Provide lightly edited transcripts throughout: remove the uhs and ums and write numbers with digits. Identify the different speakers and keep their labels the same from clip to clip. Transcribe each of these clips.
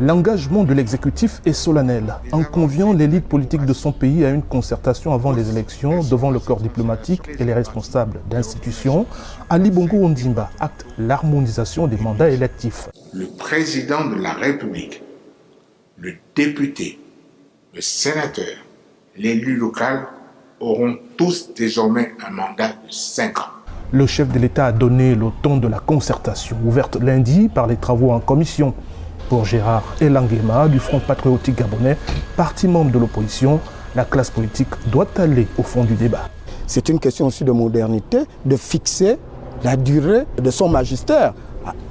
Speaker 1: L'engagement de l'exécutif est solennel, en conviant l'élite politique de son pays à une concertation avant les élections devant le corps diplomatique et les responsables d'institutions. Ali Bongo Ondimba acte l'harmonisation des mandats électifs.
Speaker 2: Le président de la République, le député, le sénateur, l'élu local auront tous désormais un mandat de 5 ans.
Speaker 1: Le chef de l'État a donné le ton de la concertation, ouverte lundi par les travaux en commission. Pour Gérard Elangema du Front patriotique gabonais, parti membre de l'opposition, la classe politique doit aller au fond du débat.
Speaker 3: C'est une question aussi de modernité, de fixer la durée de son magistère.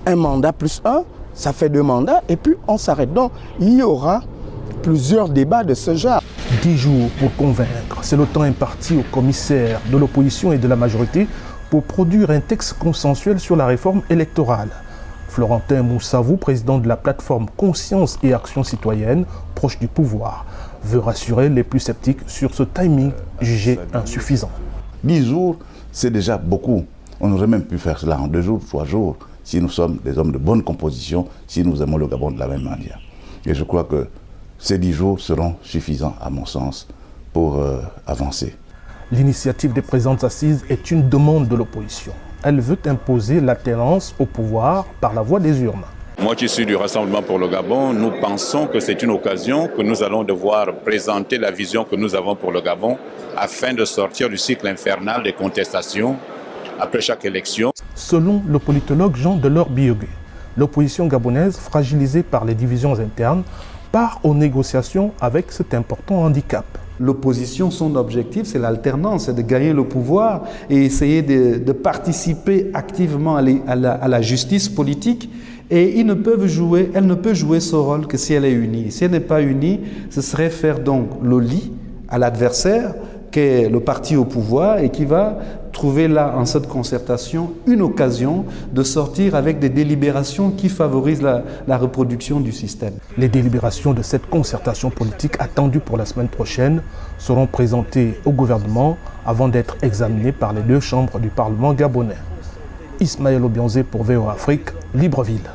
Speaker 3: Un mandat plus un, ça fait 2 mandats et puis on s'arrête. Donc il y aura plusieurs débats de ce genre.
Speaker 1: 10 jours pour convaincre, c'est le temps imparti aux commissaires de l'opposition et de la majorité pour produire un texte consensuel sur la réforme électorale. Florentin Moussavou, président de la plateforme Conscience et Action Citoyenne, proche du pouvoir, veut rassurer les plus sceptiques sur ce timing jugé insuffisant.
Speaker 4: 10 jours, c'est déjà beaucoup. On aurait même pu faire cela en 2 jours, 3 jours, si nous sommes des hommes de bonne composition, si nous aimons le Gabon de la même manière. Et je crois que ces 10 jours seront suffisants, à mon sens, pour avancer.
Speaker 1: L'initiative des présentes assises est une demande de l'opposition. Elle veut imposer l'alternance au pouvoir par la voie des urnes.
Speaker 5: Moi qui suis du Rassemblement pour le Gabon, nous pensons que c'est une occasion que nous allons devoir présenter la vision que nous avons pour le Gabon afin de sortir du cycle infernal des contestations après chaque élection.
Speaker 1: Selon le politologue Jean Delors Biogui, l'opposition gabonaise, fragilisée par les divisions internes, part aux négociations avec cet important handicap.
Speaker 6: L'opposition, son objectif, c'est l'alternance, c'est de gagner le pouvoir et essayer de participer activement à la justice politique. Et elle ne peut jouer ce rôle que si elle est unie. Si elle n'est pas unie, ce serait faire donc le lit à l'adversaire, qui est le parti au pouvoir et qui va trouver là, en cette concertation, une occasion de sortir avec des délibérations qui favorisent la reproduction du système.
Speaker 1: Les délibérations de cette concertation politique attendue pour la semaine prochaine seront présentées au gouvernement avant d'être examinées par les 2 chambres du Parlement gabonais. Ismaël Obianzé pour VOA Afrique, Libreville.